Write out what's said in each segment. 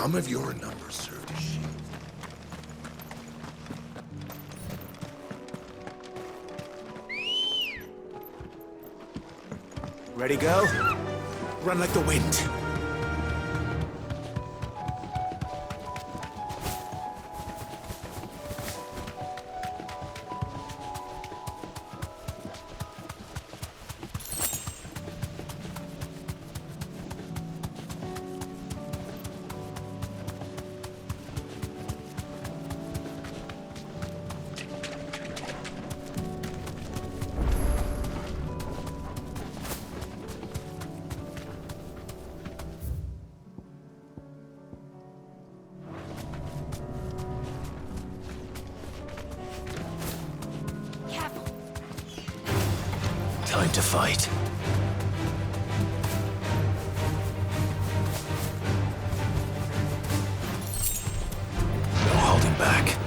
Some of your numbers served as shield. Ready, go? Run like the wind. Time to fight. No holding back.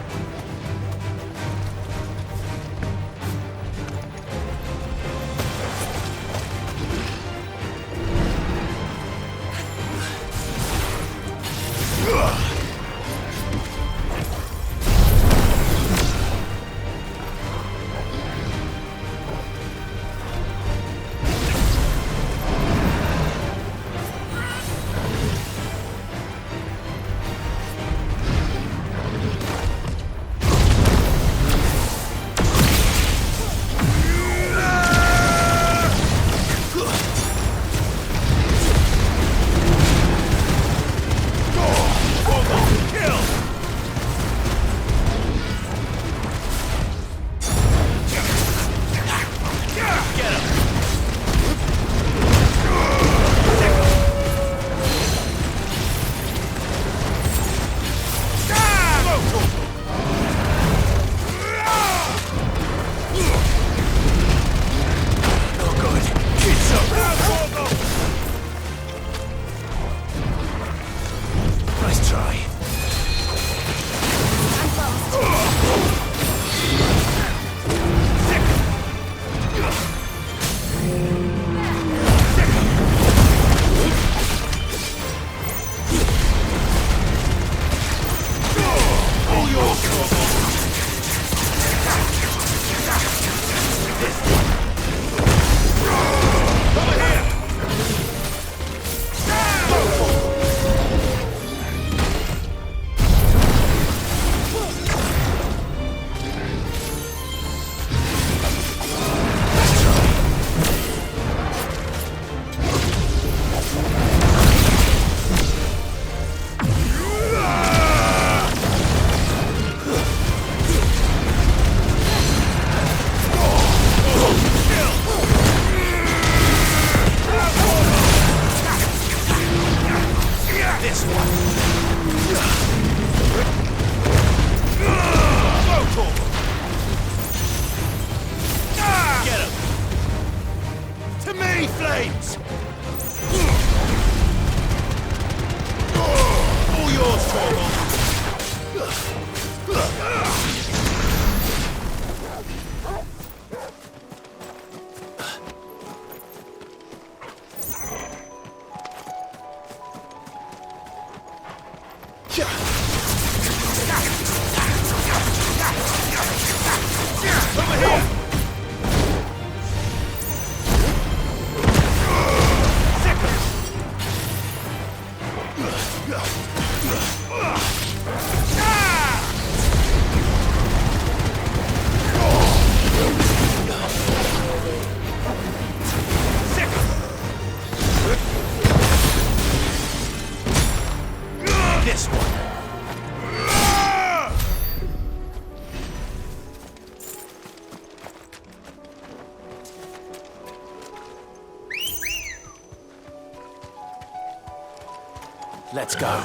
Let's go.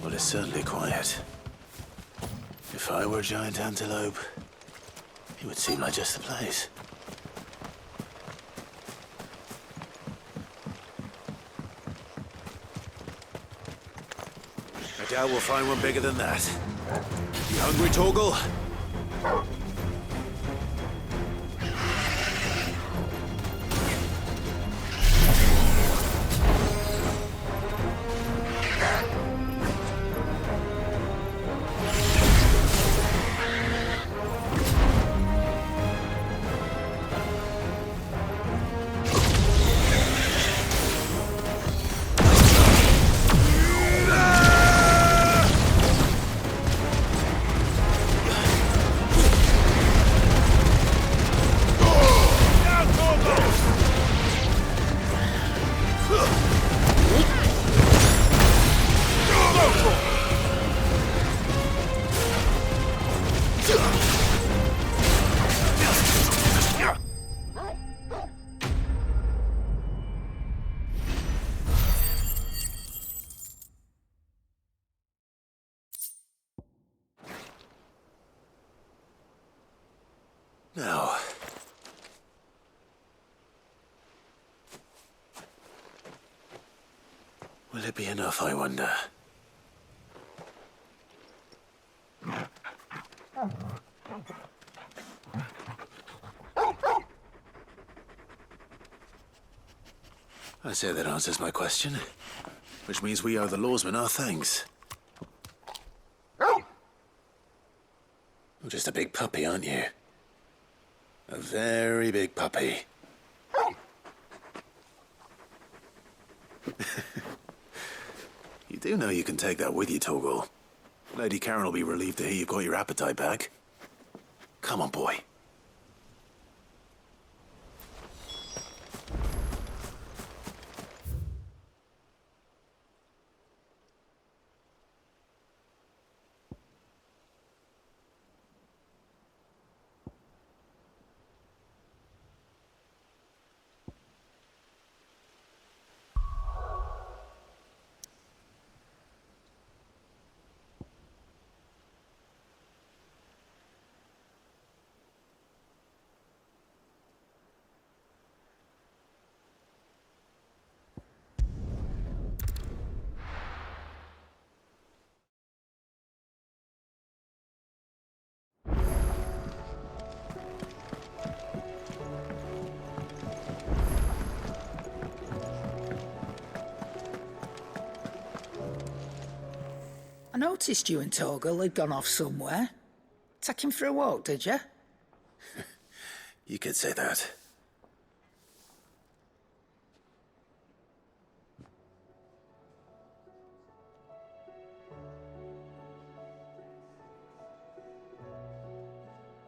Well, it's certainly quiet. If I were a giant antelope, it would seem like just the place. I doubt we'll find one bigger than that. You hungry, Torgal? Now, will it be enough, I wonder? I say that answers my question, which means we owe the lawsmen our thanks. You're just a big puppy, aren't you? A very big puppy. You do know you can take that with you, Torgal. Lady Karen will be relieved to hear you've got your appetite back. Come on, boy. I noticed you and Torgal had gone off somewhere. Take him for a walk, did you? You could say that.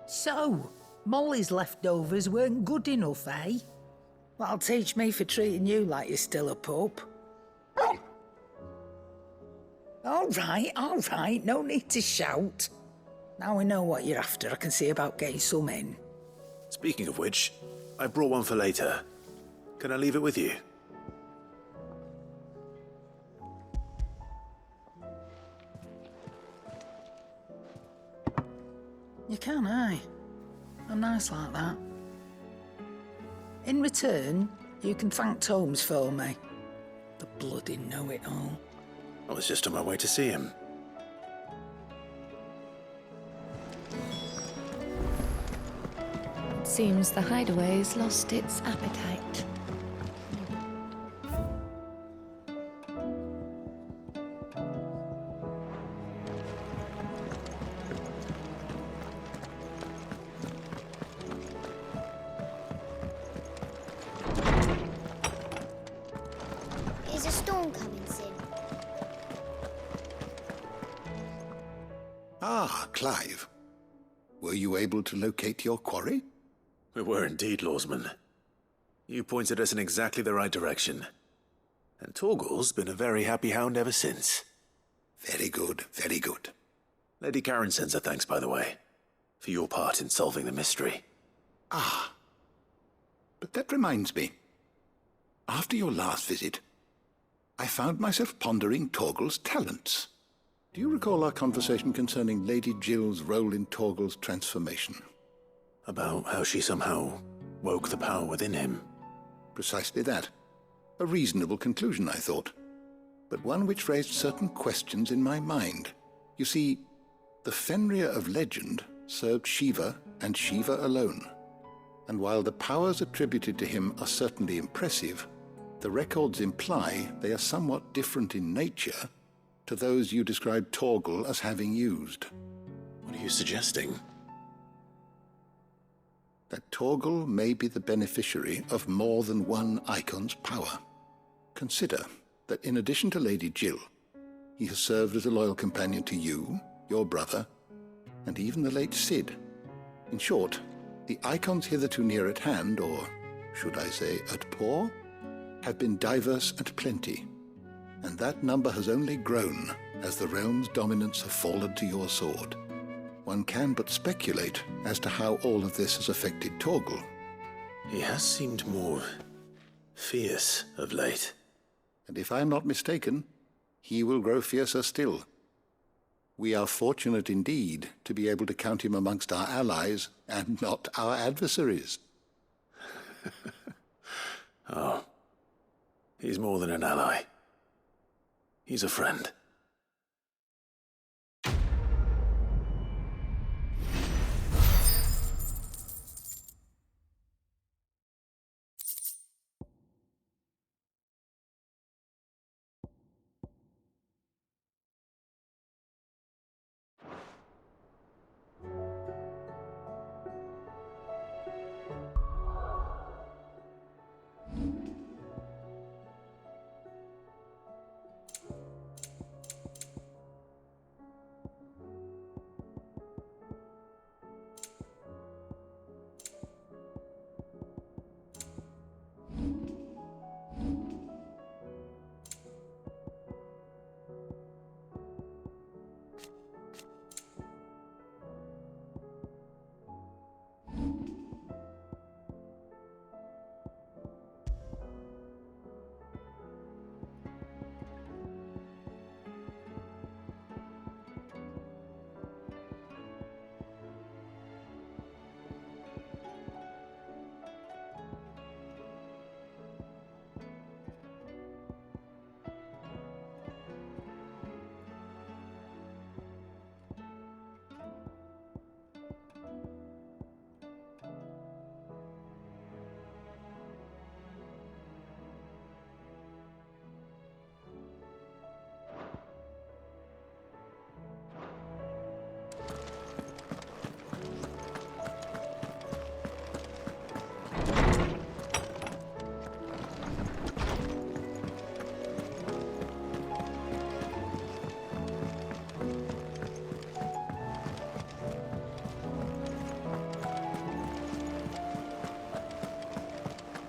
So, Molly's leftovers weren't good enough, eh? That'll teach me for treating you like you're still a pup. All right, no need to shout. Now we know what you're after, I can see about getting some in. Speaking of which, I brought one for later. Can I leave it with you? You can, aye. I'm nice like that. In return, you can thank Tomes for me. The bloody know-it-all. I was just on my way to see him. It seems the hideaway's lost its appetite. Is a storm coming soon? Ah, Clive. Were you able to locate your quarry? We were indeed, lawsman. You pointed us in exactly the right direction. And Torgal's been a very happy hound ever since. Very good, very good. Lady Karen sends her thanks, by the way, for your part in solving the mystery. Ah. But that reminds me. After your last visit, I found myself pondering Torgal's talents. Do you recall our conversation concerning Lady Jill's role in Torgal's transformation? About how she somehow woke the power within him. Precisely that. A reasonable conclusion, I thought, but one which raised certain questions in my mind. You see, the Fenrir of legend served Shiva and Shiva alone. And while the powers attributed to him are certainly impressive, the records imply they are somewhat different in nature to those you described Torgal as having used. What are you suggesting? That Torgal may be the beneficiary of more than one Eikon's power. Consider that in addition to Lady Jill, he has served as a loyal companion to you, your brother, and even the late Cid. In short, the Eikons hitherto near at hand, or should I say at paw, have been diverse and plenty, and that number has only grown as the realm's dominance have fallen to your sword. One can but speculate as to how all of this has affected Torgal. He has seemed more fierce of late. And if I am not mistaken, he will grow fiercer still. We are fortunate indeed to be able to count him amongst our allies and not our adversaries. Oh, he's more than an ally. He's a friend.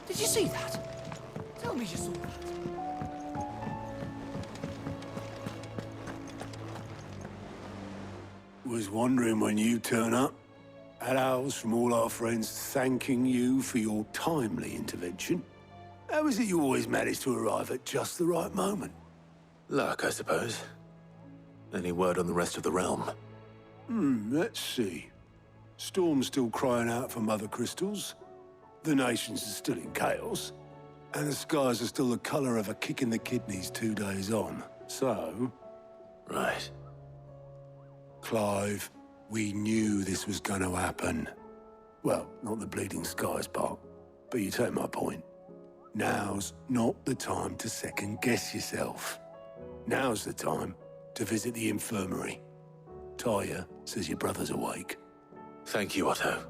Did you see that? Tell me you saw that. Was wondering when you turn up. Had owls from all our friends thanking you for your timely intervention. How is it you always manage to arrive at just the right moment? Luck, I suppose. Any word on the rest of the realm? Let's see. Storm's still crying out for mother crystals. The nations are still in chaos. And the skies are still the color of a kick in the kidneys 2 days on. So... Right. Clive, we knew this was going to happen. Well, not the bleeding skies part, but you take my point. Now's not the time to second-guess yourself. Now's the time to visit the infirmary. Taya says your brother's awake. Thank you, Otto.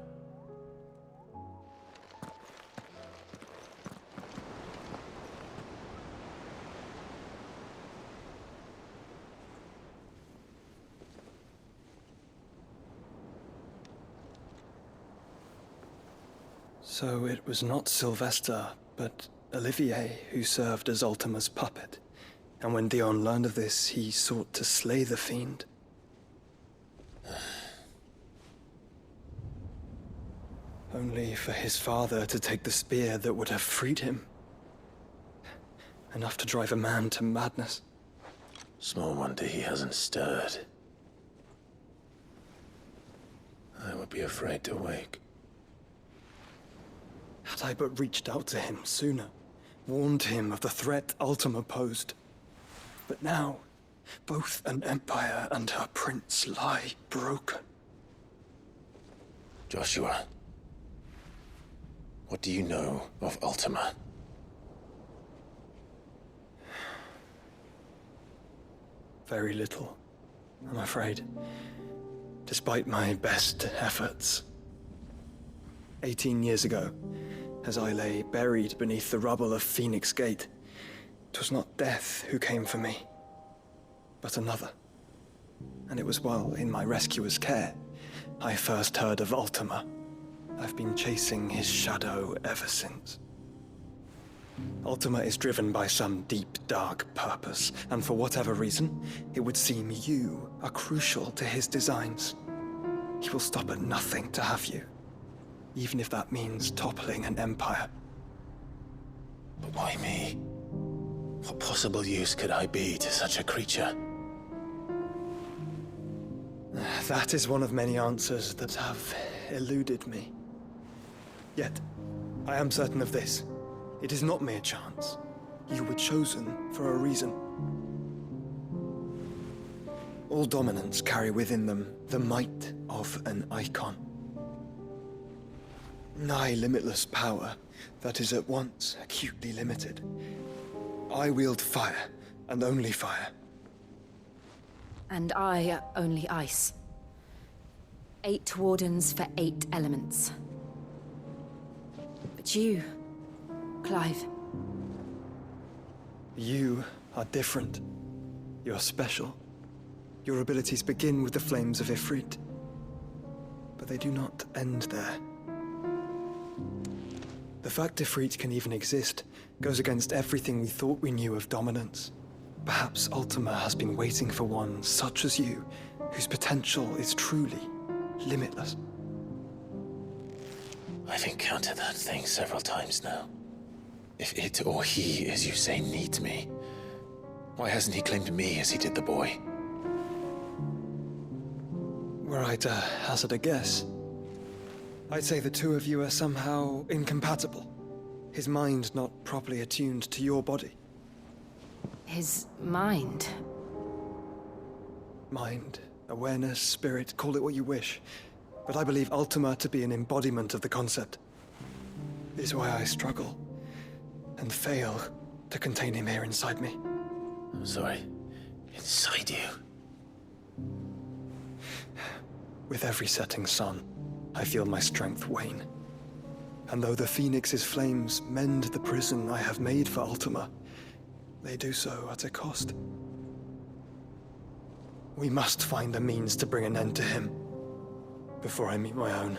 So it was not Sylvester, but Olivier who served as Ultima's puppet. And when Dion learned of this, he sought to slay the fiend. Only for his father to take the spear that would have freed him. Enough to drive a man to madness. Small wonder he hasn't stirred. I would be afraid to wake. Had I but reached out to him sooner, warned him of the threat Ultima posed. But now, both an empire and her prince lie broken. Joshua, what do you know of Ultima? Very little, I'm afraid. Despite my best efforts. 18 years ago, as I lay buried beneath the rubble of Phoenix Gate, 'twas not death who came for me, but another. And it was while in my rescuer's care, I first heard of Ultima. I've been chasing his shadow ever since. Ultima is driven by some deep, dark purpose, and for whatever reason, it would seem you are crucial to his designs. He will stop at nothing to have you, even if that means toppling an empire. But why me? What possible use could I be to such a creature? That is one of many answers that have eluded me. Yet, I am certain of this. It is not mere chance. You were chosen for a reason. All dominants carry within them the might of an Eikon. Nigh limitless power that is at once acutely limited. I wield fire, and only fire. And I only ice. 8 wardens for 8 elements. But you, Clive. You are different. You're special. Your abilities begin with the flames of Ifrit. But they do not end there. The fact Ifrit can even exist goes against everything we thought we knew of dominance. Perhaps Ultima has been waiting for one such as you, whose potential is truly limitless. I've encountered that thing several times now. If it or he, as you say, needs me, why hasn't he claimed me as he did the boy? Were I to hazard a guess, I'd say the two of you are somehow incompatible. His mind not properly attuned to your body. His mind. Mind, awareness, spirit, call it what you wish. But I believe Ultima to be an embodiment of the concept. It is why I struggle and fail to contain him here inside me. I'm sorry. Inside you? With every setting sun, I feel my strength wane. And though the Phoenix's flames mend the prison I have made for Ultima, they do so at a cost. We must find a means to bring an end to him before I meet my own.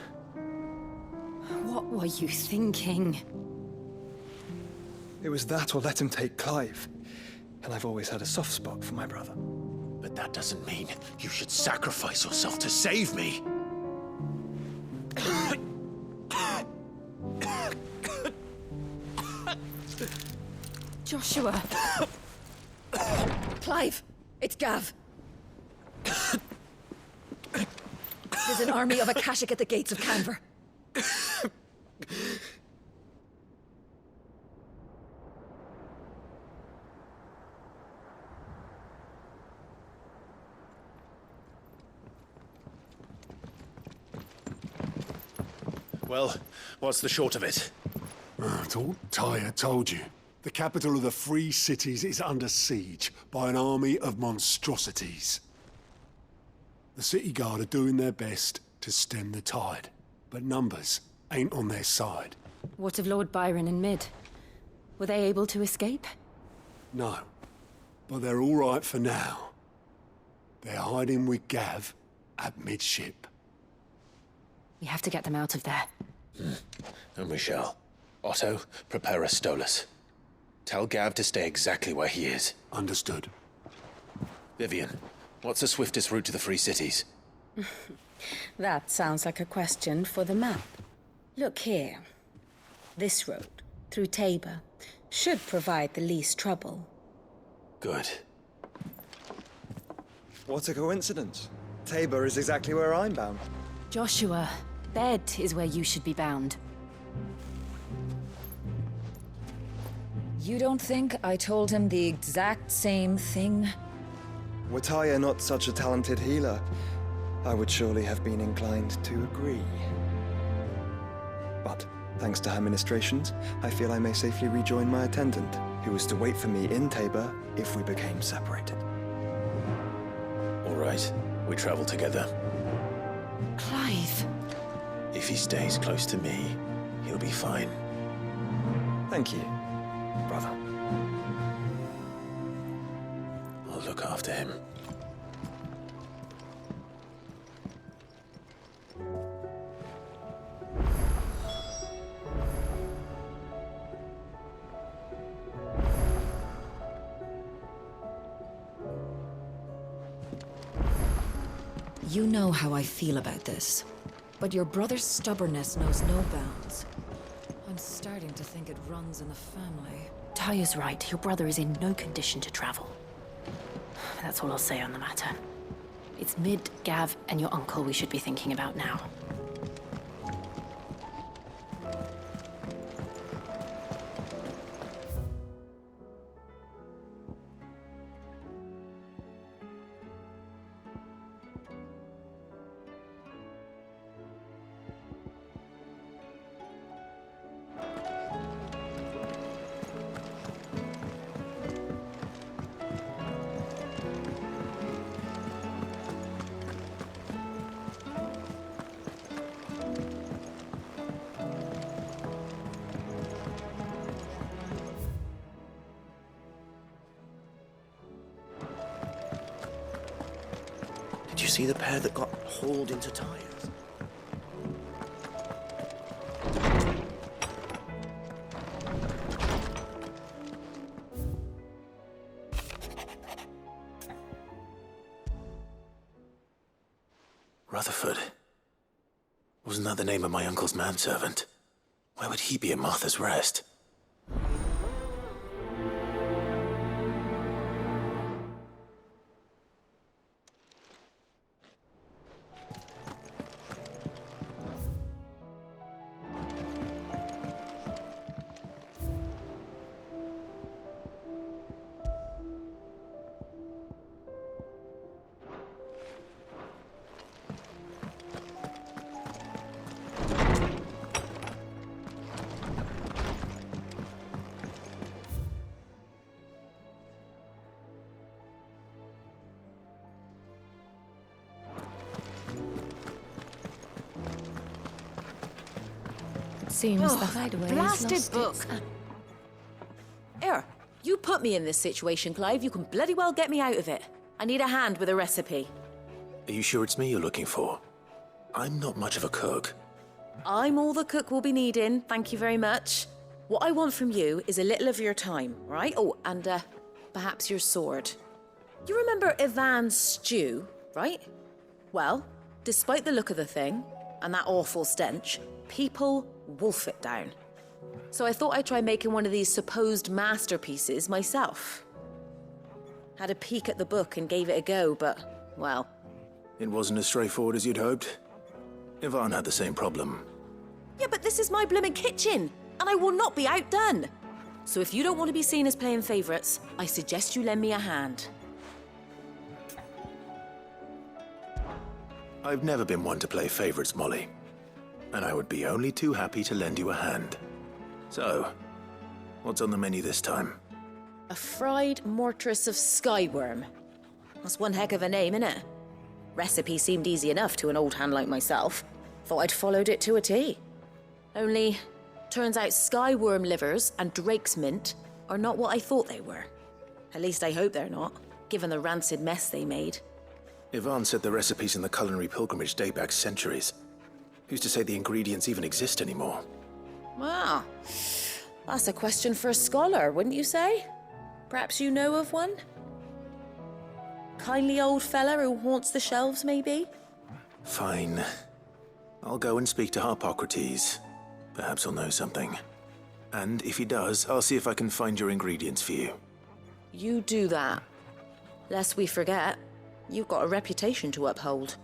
What were you thinking? It was that or let him take Clive. And I've always had a soft spot for my brother. But that doesn't mean you should sacrifice yourself to save me. Joshua. Clive, it's Gav. There's an army of Akashic at the gates of Canver. Well, what's the short of it? Thought Tyre told you. The capital of the Free Cities is under siege by an army of monstrosities. The city guard are doing their best to stem the tide, but numbers ain't on their side. What of Lord Byron and Mid? Were they able to escape? No, but they're all right for now. They're hiding with Gav at midship. We have to get them out of there. And we shall. Otto, prepare a Stolas. Tell Gav to stay exactly where he is. Understood. Vivian, what's the swiftest route to the Free Cities? That sounds like a question for the map. Look here. This road, through Tabor, should provide the least trouble. Good. What a coincidence. Tabor is exactly where I'm bound. Joshua, bed is where you should be bound. You don't think I told him the exact same thing? Were Taya not such a talented healer, I would surely have been inclined to agree. But, thanks to her ministrations, I feel I may safely rejoin my attendant, who was to wait for me in Tabor if we became separated. All right, we travel together. Clive. If he stays close to me, he'll be fine. Thank you, brother. I'll look after him. You know how I feel about this, but your brother's stubbornness knows no bounds. I'm starting to think it runs in the family. Taya's right. Your brother is in no condition to travel. That's all I'll say on the matter. It's Mid, Gav, and your uncle we should be thinking about now. Did you see the pair that got hauled into tires? Rutherford. Wasn't that the name of my uncle's manservant? Why would he be at Martha's Rest? Seems the hideaway has Blasted lost book. its... Here, you put me in this situation, Clive. You can bloody well get me out of it. I need a hand with a recipe. Are you sure it's me you're looking for? I'm not much of a cook. I'm all the cook will be needing, thank you very much. What I want from you is a little of your time, right? Oh, and perhaps your sword. You remember Ivan's stew, right? Well, despite the look of the thing, and that awful stench, people wolf it down. So I thought I'd try making one of these supposed masterpieces myself. Had a peek at the book and gave it a go, but, well... It wasn't as straightforward as you'd hoped. Ivan had the same problem. Yeah, but this is my blimmin' kitchen, and I will not be outdone. So if you don't want to be seen as playing favourites, I suggest you lend me a hand. I've never been one to play favourites, Molly. And I would be only too happy to lend you a hand. So, what's on the menu this time? A fried mortress of skyworm. That's one heck of a name, innit? Recipe seemed easy enough to an old hand like myself. Thought I'd followed it to a T. Only, turns out skyworm livers and drake's mint are not what I thought they were. At least I hope they're not, given the rancid mess they made. Ivan said the recipes in the culinary pilgrimage date back centuries. Who's to say the ingredients even exist anymore? Wow. That's a question for a scholar, wouldn't you say? Perhaps you know of one? Kindly old fella who haunts the shelves, maybe? Fine. I'll go and speak to Harpocrates. Perhaps he'll know something. And if he does, I'll see if I can find your ingredients for you. You do that. Lest we forget, You've got a reputation to uphold.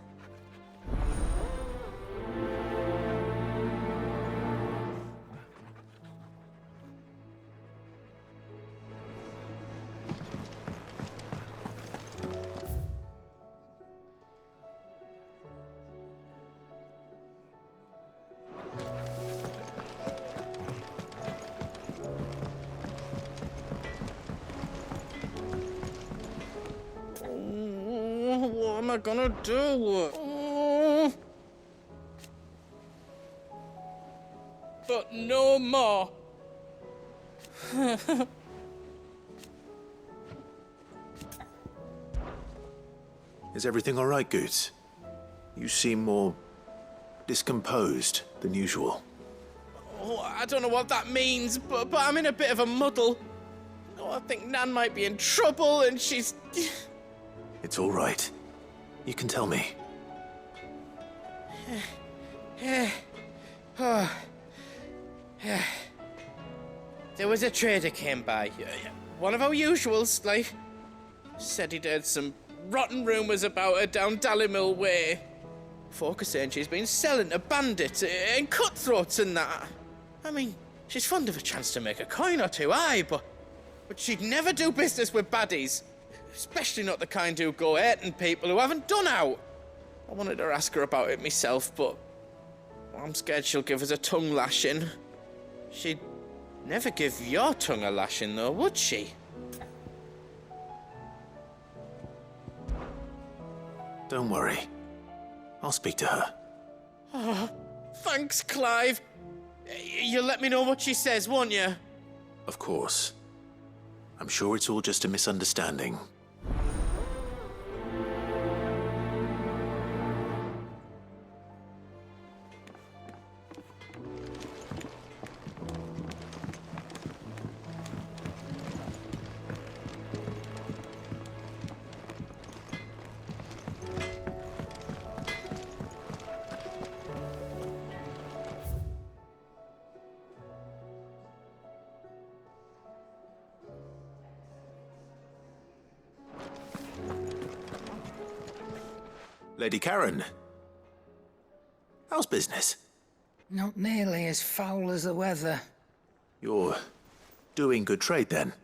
What am I gonna do? But no more. Is everything all right, Goots? You seem more discomposed than usual. Oh, I don't know what that means, but I'm in a bit of a muddle. Oh, I think Nan might be in trouble, and she's... It's all right. You can tell me. There was a trader came by. One of our usuals, like. Said he'd heard some rotten rumours about her down Dallimil Way. Folk are saying she's been selling to bandits and cutthroats and that. I mean, she's fond of a chance to make a coin or two, aye, but she'd never do business with baddies. Especially not the kind who go hurting people who haven't done out. I wanted to ask her about it myself, but I'm scared she'll give us a tongue lashing. She'd never give your tongue a lashing, though, would she? Don't worry. I'll speak to her. Oh, thanks, Clive. You'll let me know what she says, won't you? Of course. I'm sure it's all just a misunderstanding. Lady Karen, how's business? Not nearly as foul as the weather. You're doing good trade then?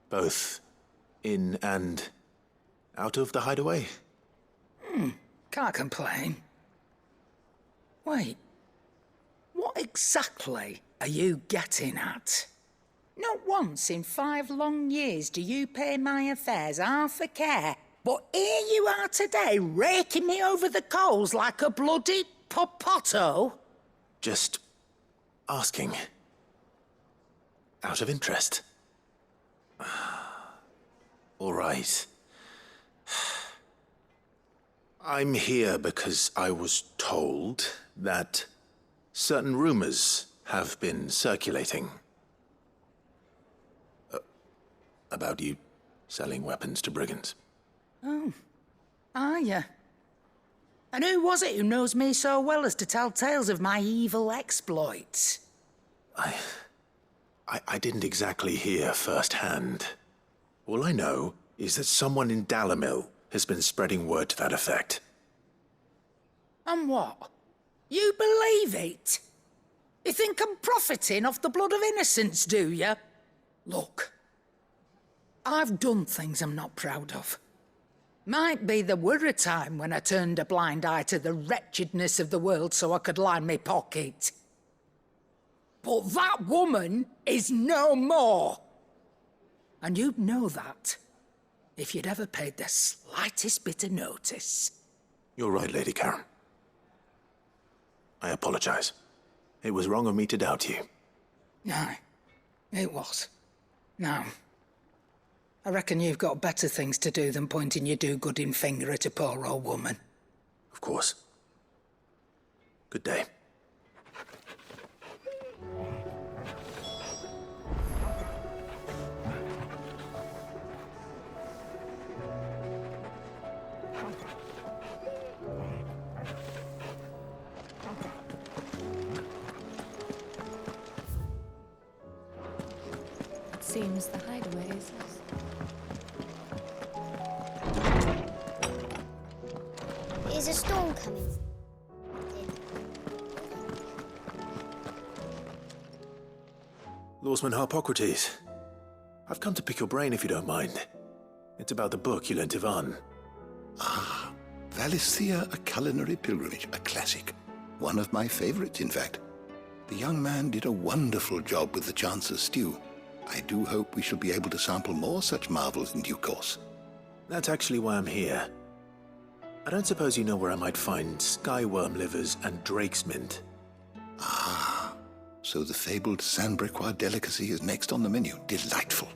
Both in and out of the hideaway? Can't complain. Wait, what exactly are you getting at? Not once in 5 long years do you pay my affairs half a care. But here you are today, raking me over the coals like a bloody popoto. Just asking. Out of interest. All right. I'm here because I was told that certain rumors have been circulating. About you selling weapons to brigands. Oh, are you? And who was it who knows me so well as to tell tales of my evil exploits? I didn't exactly hear firsthand. All I know is that someone in Dallimil has been spreading word to that effect. And what? You believe it? You think I'm profiting off the blood of innocents, do you? Look, I've done things I'm not proud of. Might be there were a time when I turned a blind eye to the wretchedness of the world so I could line my pocket. But that woman is no more. And you'd know that if you'd ever paid the slightest bit of notice. You're right, Lady Karen. I apologize. It was wrong of me to doubt you. Aye, it was. Now, I reckon you've got better things to do than pointing your do-gooding finger at a poor old woman. Of course. Good day. It seems the hideaway is... Is a storm coming? Lawsman Harpocrates. I've come to pick your brain if you don't mind. It's about the book you lent Ivan. Ah, Valisthea, a culinary pilgrimage, a classic. One of my favorites, in fact. The young man did a wonderful job with the Chance's stew. I do hope we shall be able to sample more such marvels in due course. That's actually why I'm here. I don't suppose you know where I might find skyworm livers and drake's mint. Ah, so the fabled Sandbrequois delicacy is next on the menu. Delightful.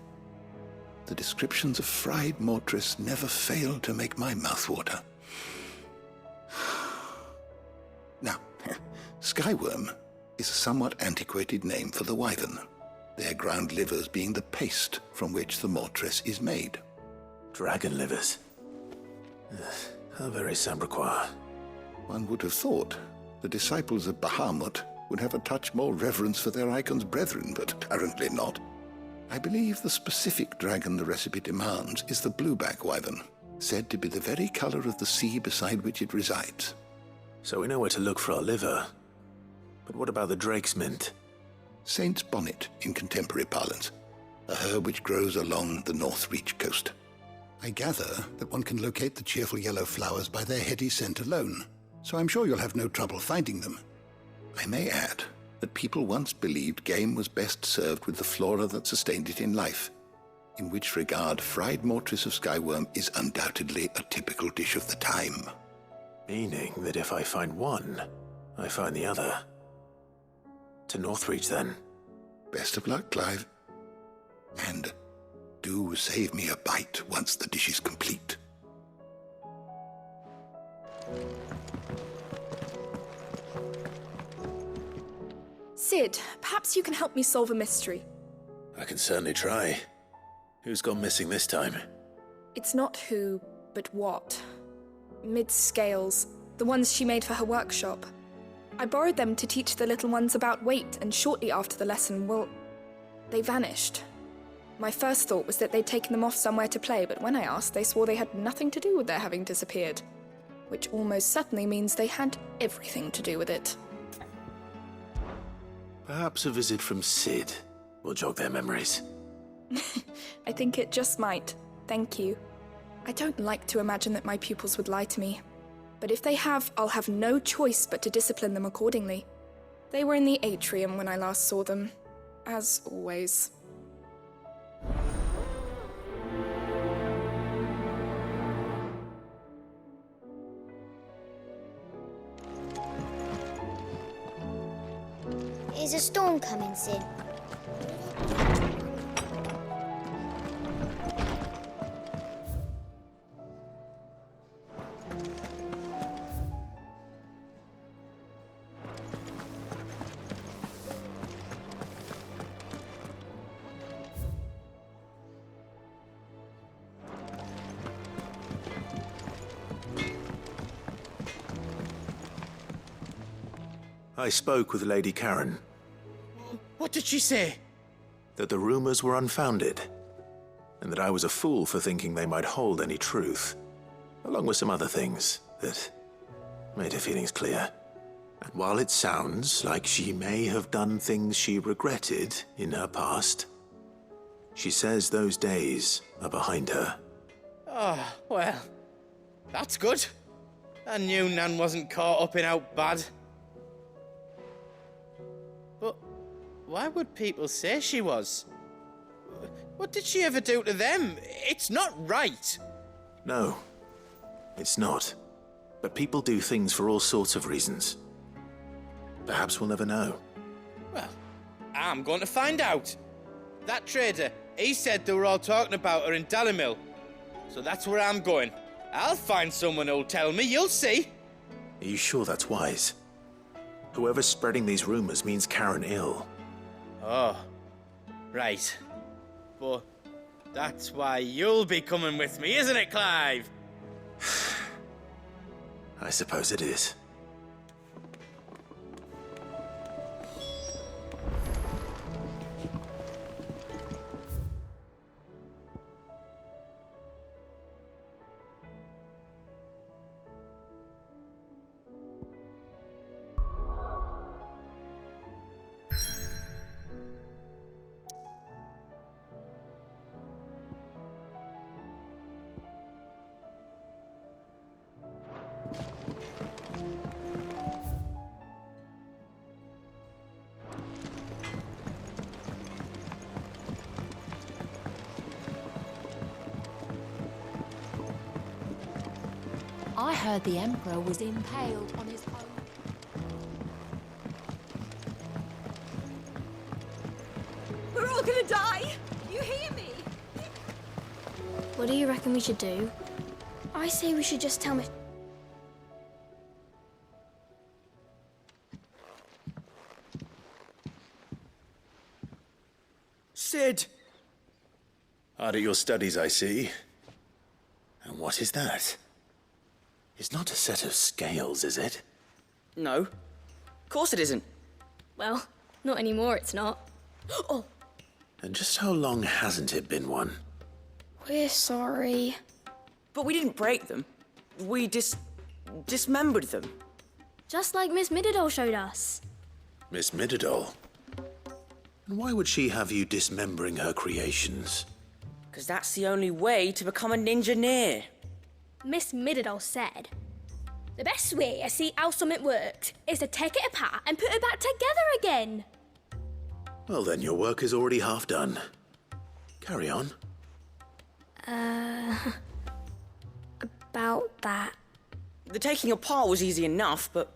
The descriptions of fried mortress never fail to make my mouth water. Now, skyworm is a somewhat antiquated name for the wyvern, their ground livers being the paste from which the mortress is made. Dragon livers. How very Sandbrequois. One would have thought the disciples of Bahamut would have a touch more reverence for their Eikon's brethren, but apparently not. I believe the specific dragon the recipe demands is the blueback wyvern, said to be the very color of the sea beside which it resides. So we know where to look for our liver. But what about the drake's mint? Saint's bonnet in contemporary parlance, a herb which grows along the North Reach coast. I gather that one can locate the cheerful yellow flowers by their heady scent alone, so I'm sure you'll have no trouble finding them. I may add that people once believed game was best served with the flora that sustained it in life, in which regard fried mortress of skyworm is undoubtedly a typical dish of the time. Meaning that if I find one, I find the other. To Northreach, then. Best of luck, Clive. And do save me a bite once the dish is complete. Sid, perhaps you can help me solve a mystery. I can certainly try. Who's gone missing this time? It's not who, but what. Mid's scales, the ones she made for her workshop. I borrowed them to teach the little ones about weight, and shortly after the lesson, well, they vanished. My first thought was that they'd taken them off somewhere to play, but when I asked, they swore they had nothing to do with their having disappeared. Which almost certainly means they had everything to do with it. Perhaps a visit from Sid will jog their memories. I think it just might. Thank you. I don't like to imagine that my pupils would lie to me. But if they have, I'll have no choice but to discipline them accordingly. They were in the atrium when I last saw them, as always. Is a storm coming, Sid? I spoke with Lady Karen. What did she say? That the rumors were unfounded, and that I was a fool for thinking they might hold any truth, along with some other things that made her feelings clear. And while it sounds like she may have done things she regretted in her past, she says those days are behind her. Oh, well, that's good. I knew Nan wasn't caught up in out bad. But why would people say she was? What did she ever do to them? It's not right. No, it's not. But people do things for all sorts of reasons. Perhaps we'll never know. Well, I'm going to find out. That trader, he said they were all talking about her in Dalimil. So that's where I'm going. I'll find someone who'll tell me, you'll see. Are you sure that's wise? Whoever's spreading these rumors means Karen ill. Oh, right. But that's why you'll be coming with me, isn't it, Clive? I suppose it is. heard the Emperor was impaled on his own. We're all gonna die! You hear me? What do you reckon we should do? I say we should just tell Miss... Sid! Hard at your studies, I see. And what is that? It's not a set of scales, is it? No. Of course it isn't. Well, not anymore, it's not. Oh, And just how long hasn't it been one? we're sorry. But we didn't break them. We dismembered them. Just like Miss Mididol showed us. Miss Mididol? And why would she have you dismembering her creations? Because that's the only way to become a ninja-neer. Miss Mididol said, the best way to see how something works is to take it apart and put it back together again. Well then, your work is already half done. Carry on. About that. The taking apart was easy enough, but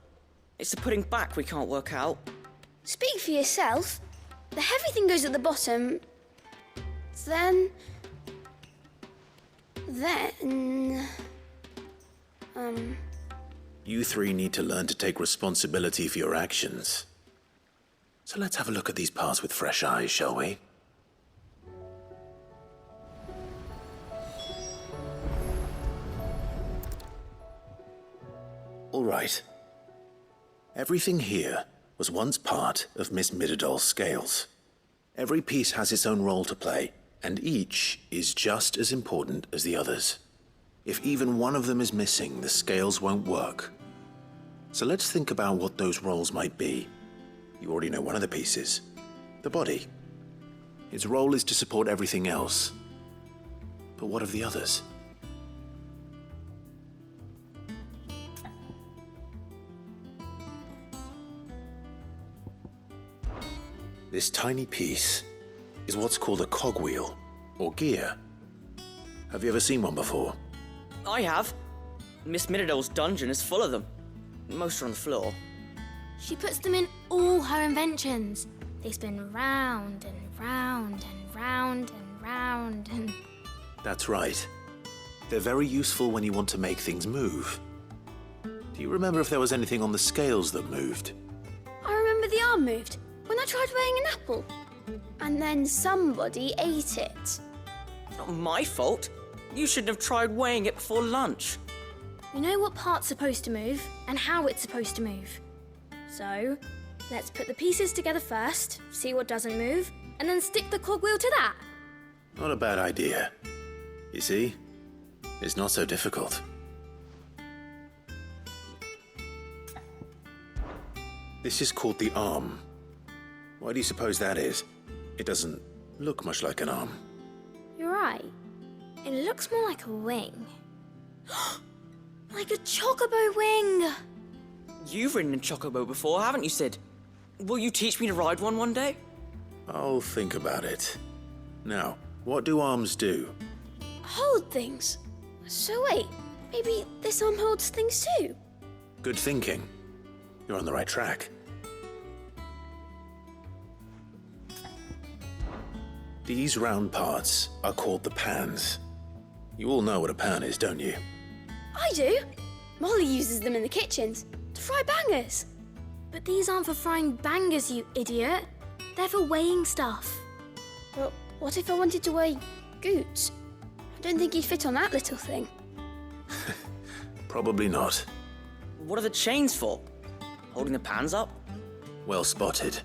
it's the putting back we can't work out. Speak for yourself. The heavy thing goes at the bottom. Then... You three need to learn to take responsibility for your actions. So let's have a look at these parts with fresh eyes, shall we? All right. Everything here was once part of Miss Mididol's scales. Every piece has its own role to play, and each is just as important as the others. If even one of them is missing, the scales won't work. So let's think about what those roles might be. You already know one of the pieces, the body. Its role is to support everything else. But what of the others? This tiny piece is what's called a cogwheel, or gear. Have you ever seen one before? I have. Miss Mididol's dungeon is full of them. Most are on the floor. She puts them in all her inventions. They spin round and round and round and round and... That's right. They're very useful when you want to make things move. Do you remember if there was anything on the scales that moved? I remember the arm moved when I tried weighing an apple. And then somebody ate it. It's not my fault. You shouldn't have tried weighing it before lunch. We know what part's supposed to move and how it's supposed to move. So, let's put the pieces together first, see what doesn't move, and then stick the cogwheel to that. Not a bad idea. You see? It's not so difficult. This is called the arm. Why do you suppose that is? It doesn't look much like an arm. You're right. It looks more like a wing. Like a chocobo wing! You've ridden a chocobo before, haven't you, Sid? Will you teach me to ride one day? I'll think about it. Now, what do arms do? Hold things. So wait, maybe this arm holds things too? Good thinking. You're on the right track. These round parts are called the pans. You all know what a pan is, don't you? I do. Molly uses them in the kitchens to fry bangers. But these aren't for frying bangers, you idiot. They're for weighing stuff. But what if I wanted to weigh Goots? I don't think he'd fit on that little thing. Probably not. What are the chains for? Holding the pans up? Well spotted.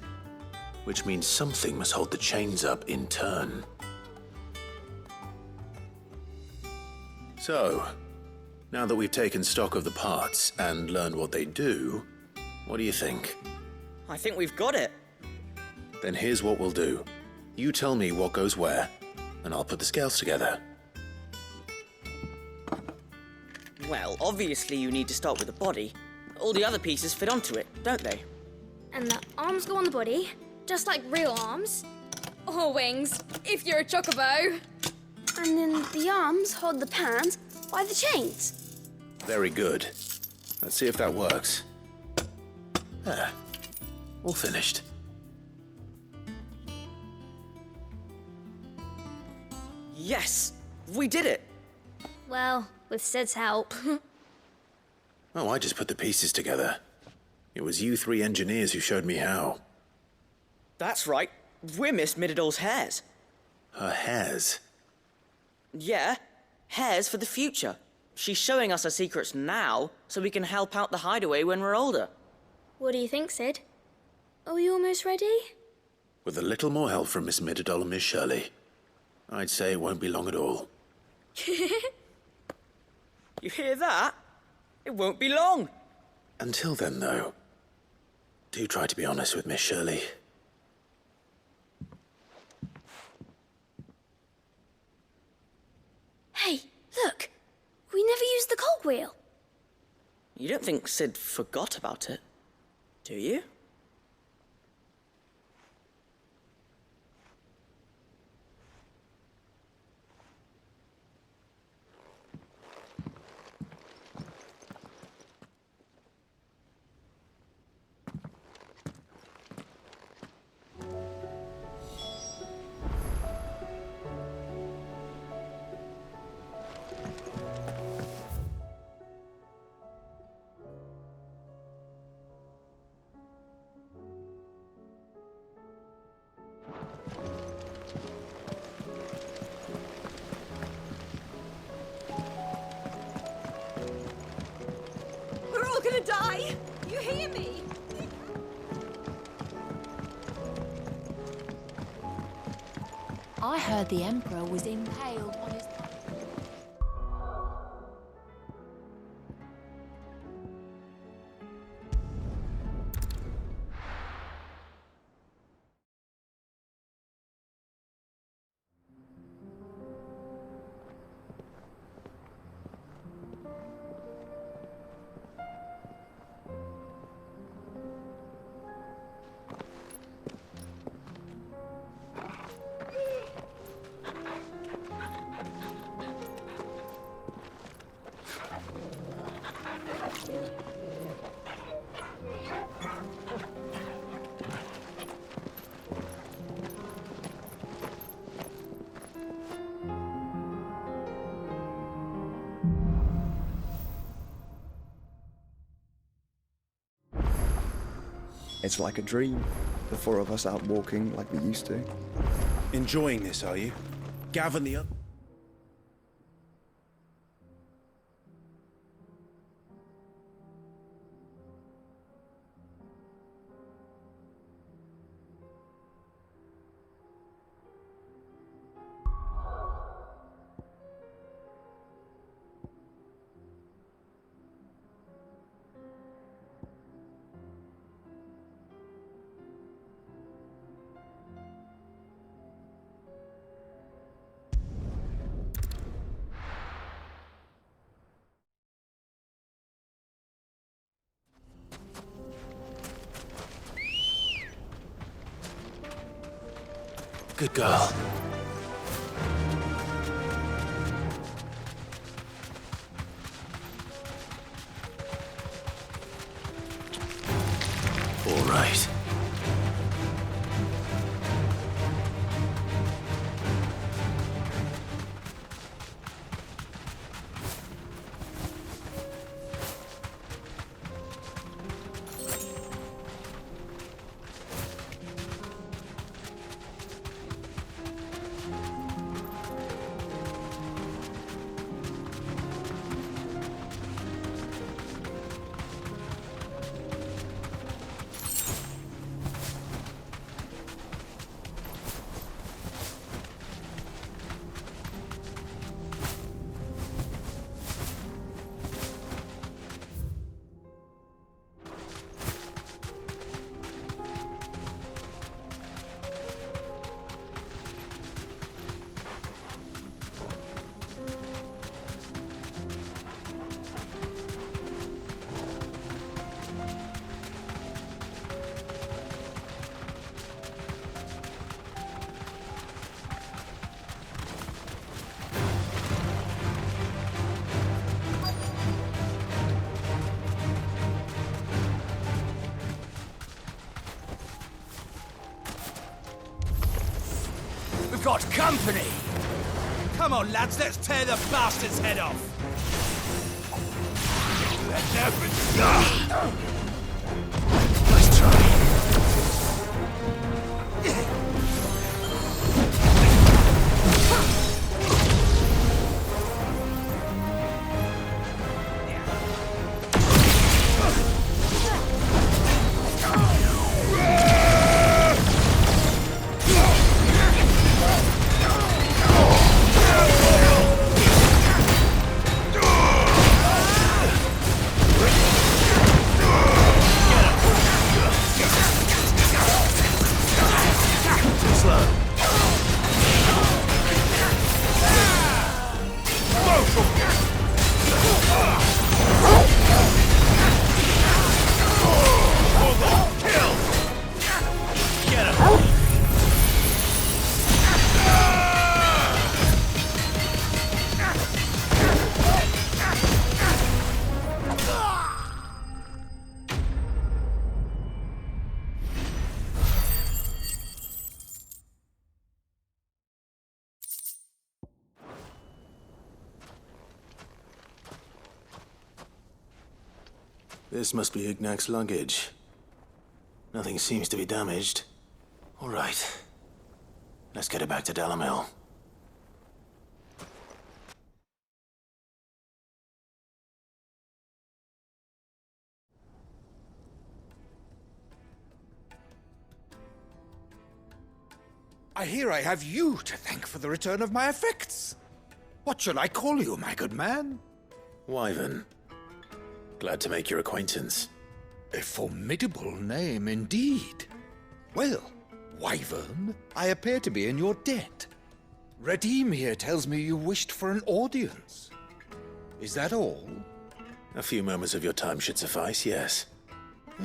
Which means something must hold the chains up in turn. So, now that we've taken stock of the parts and learned what they do, what do you think? I think we've got it. Then here's what we'll do. You tell me what goes where, and I'll put the scales together. Well, obviously you need to start with the body. All the other pieces fit onto it, don't they? And the arms go on the body, just like real arms. Or wings, if you're a chocobo. And then the arms hold the pans by the chains. Very good. Let's see if that works. There. All finished. Yes! We did it! Well, with Sid's help. Oh, I just put the pieces together. It was you three engineers who showed me how. That's right. We're Miss Middledor's hairs. Her hairs? Yeah, hairs for the future. She's showing us her secrets now, so we can help out the hideaway when we're older. What do you think, Sid? Are we almost ready? With a little more help from Miss Middledor and Miss Shirley, I'd say it won't be long at all. You hear that? It won't be long. Until then, though, do try to be honest with Miss Shirley. Hey, look! We never used the cogwheel. You don't think Sid forgot about it, do you? We're all gonna die! You hear me? I heard the Emperor was impaled on his... It's like a dream. The four of us out walking like we used to. Enjoying this, are you? Gav and the other... Good girl. All right. got company! Come on, lads, let's tear the bastard's head off! Let never stop! Nice try. This must be Ignac's luggage. Nothing seems to be damaged. All right. Let's get it back to Dalimil. I hear I have you to thank for the return of my effects. What shall I call you, my good man? Wyvern. Glad to make your acquaintance. A formidable name indeed. Well, Wyvern, I appear to be in your debt. Redeem here tells me you wished for an audience. Is that all? A few moments of your time should suffice, yes.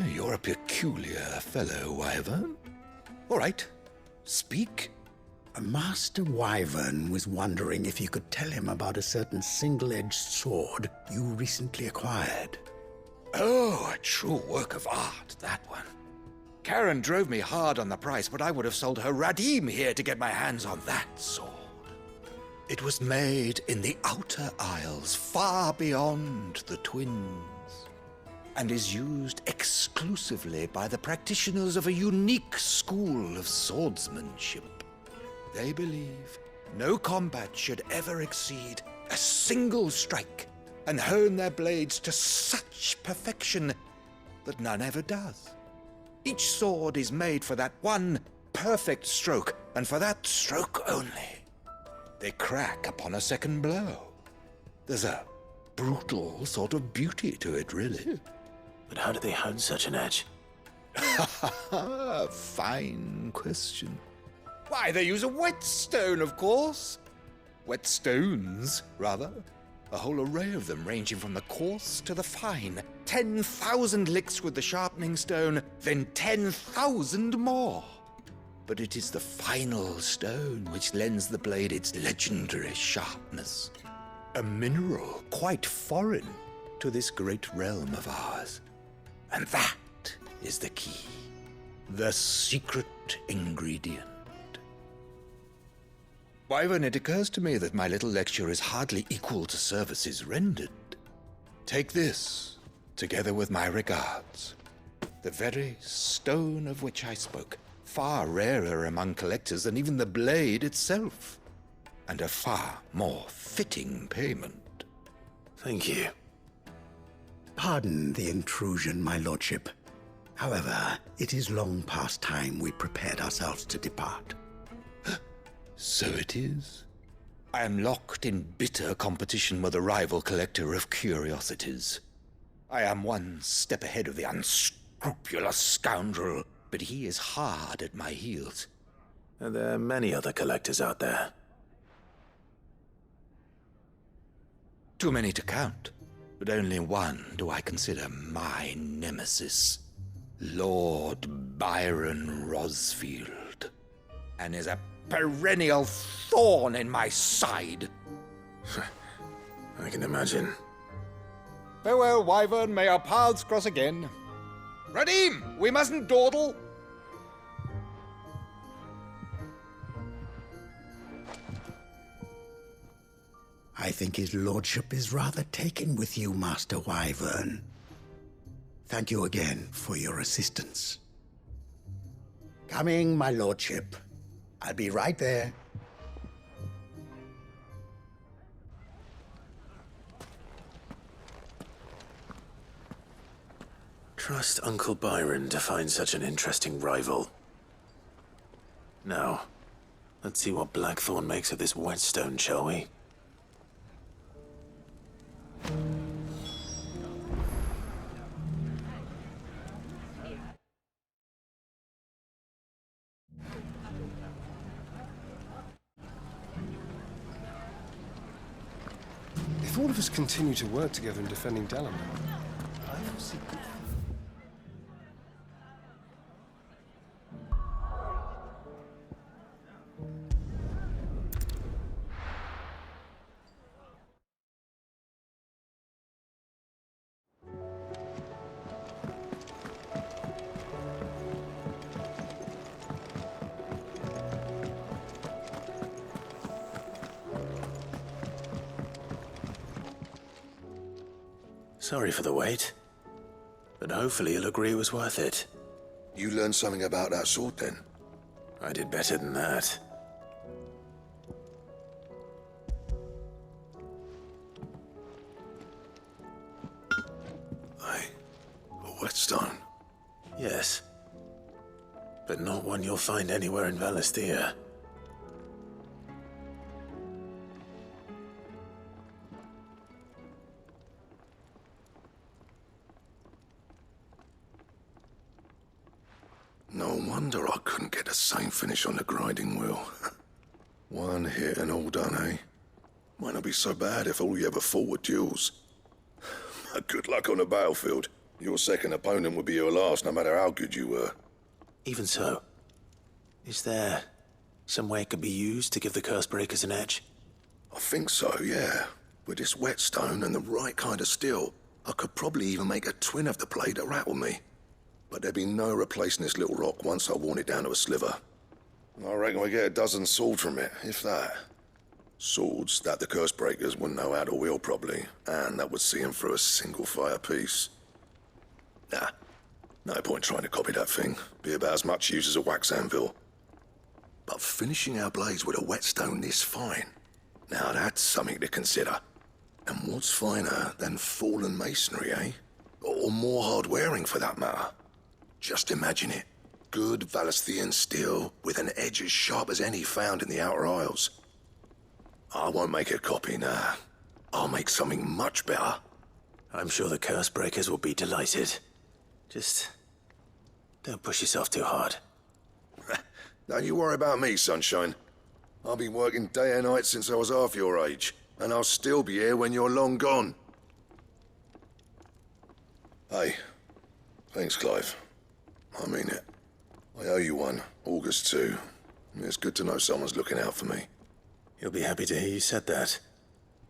You're a peculiar fellow, Wyvern. All right, speak. Master Wyvern was wondering if you could tell him about a certain single-edged sword you recently acquired. Oh, a true work of art, that one. Karen drove me hard on the price, but I would have sold her Radim here to get my hands on that sword. It was made in the Outer Isles, far beyond the Twins, and is used exclusively by the practitioners of a unique school of swordsmanship. They believe no combat should ever exceed a single strike, and hone their blades to such perfection that none ever does. Each sword is made for that one perfect stroke, and for that stroke only. They crack upon a second blow. There's a brutal sort of beauty to it, really. But how do they hone such an edge? Fine question. Why, they use a whetstone, of course. Whetstones, rather. A whole array of them, ranging from the coarse to the fine. 10,000 licks with the sharpening stone, then 10,000 more. But it is the final stone which lends the blade its legendary sharpness. A mineral quite foreign to this great realm of ours. And that is the key. The secret ingredient. Wyvern, it occurs to me that my little lecture is hardly equal to services rendered. Take this, together with my regards. The very stone of which I spoke, far rarer among collectors than even the blade itself, and a far more fitting payment. Thank you. Pardon the intrusion, my lordship. However, it is long past time we prepared ourselves to depart. So it is. I am locked in bitter competition with a rival collector of curiosities. I am one step ahead of the unscrupulous scoundrel, but he is hard at my heels. Are there many other collectors out there? Too many to count, but only one do I consider my nemesis. Lord Byron Rosfield. And is a perennial thorn in my side. I can imagine. Farewell, Wyvern. May our paths cross again. Radim, we mustn't dawdle. I think his lordship is rather taken with you, Master Wyvern. Thank you again for your assistance. Coming, my lordship. I'll be right there. Trust Uncle Byron to find such an interesting rival. Now, let's see what Blackthorn makes of this whetstone, shall we? If all of us continue to work together in defending Dalamir, I foresee good. Sorry for the wait, but hopefully you'll agree it was worth it. You learned something about that sword, then? I did better than that. A whetstone? Yes, but not one you'll find anywhere in Valisthea. No wonder I couldn't get the same finish on the grinding wheel. One hit and all done, eh? Might not be so bad if all you ever fought were duels. Good luck on the battlefield. Your second opponent would be your last, no matter how good you were. Even so, is there some way it could be used to give the Cursebreakers an edge? I think so, yeah. With this whetstone and the right kind of steel, I could probably even make a twin of the blade that rattled me. But there'd be no replacing this little rock once I worn it down to a sliver. I reckon we get a dozen swords from it, if that. Swords that the Cursebreakers wouldn't know how to wield properly, and that would see them through a single fire piece. Nah, no point trying to copy that thing. Be about as much use as a wax anvil. But finishing our blades with a whetstone this fine, now that's something to consider. And what's finer than fallen masonry, eh? Or more hard-wearing, for that matter. Just imagine it. Good Valisthean steel with an edge as sharp as any found in the Outer Isles. I won't make a copy, nah. I'll make something much better. I'm sure the Cursebreakers will be delighted. Just don't push yourself too hard. Don't you worry about me, sunshine. I've been working day and night since I was half your age, and I'll still be here when you're long gone. Hey, thanks, Clive. I mean it. I owe you one, August too. It's good to know someone's looking out for me. You'll be happy to hear you said that.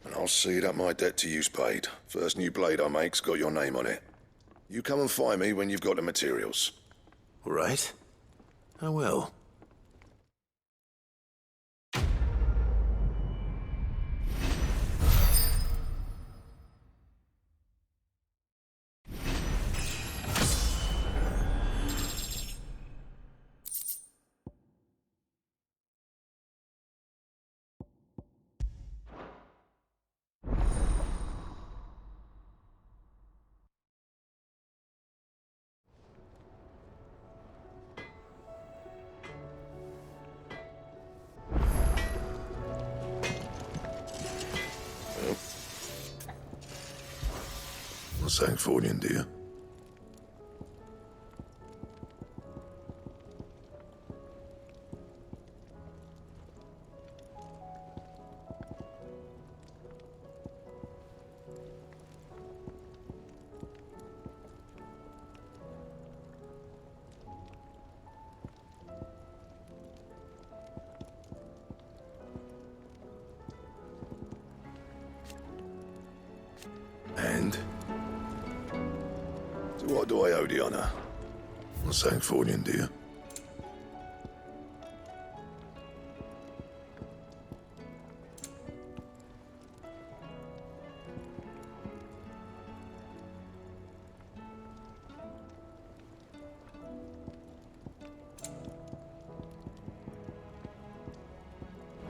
And I'll see that my debt to you's paid. First new blade I make's got your name on it. You come and find me when you've got the materials. All right. I will. What's that for you, dear? And? What do I owe the honor? What's that for you, dear?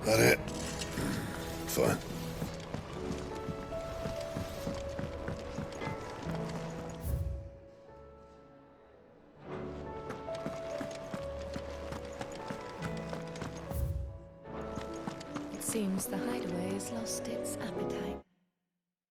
That it? Fine. It seems the hideaway has lost its appetite.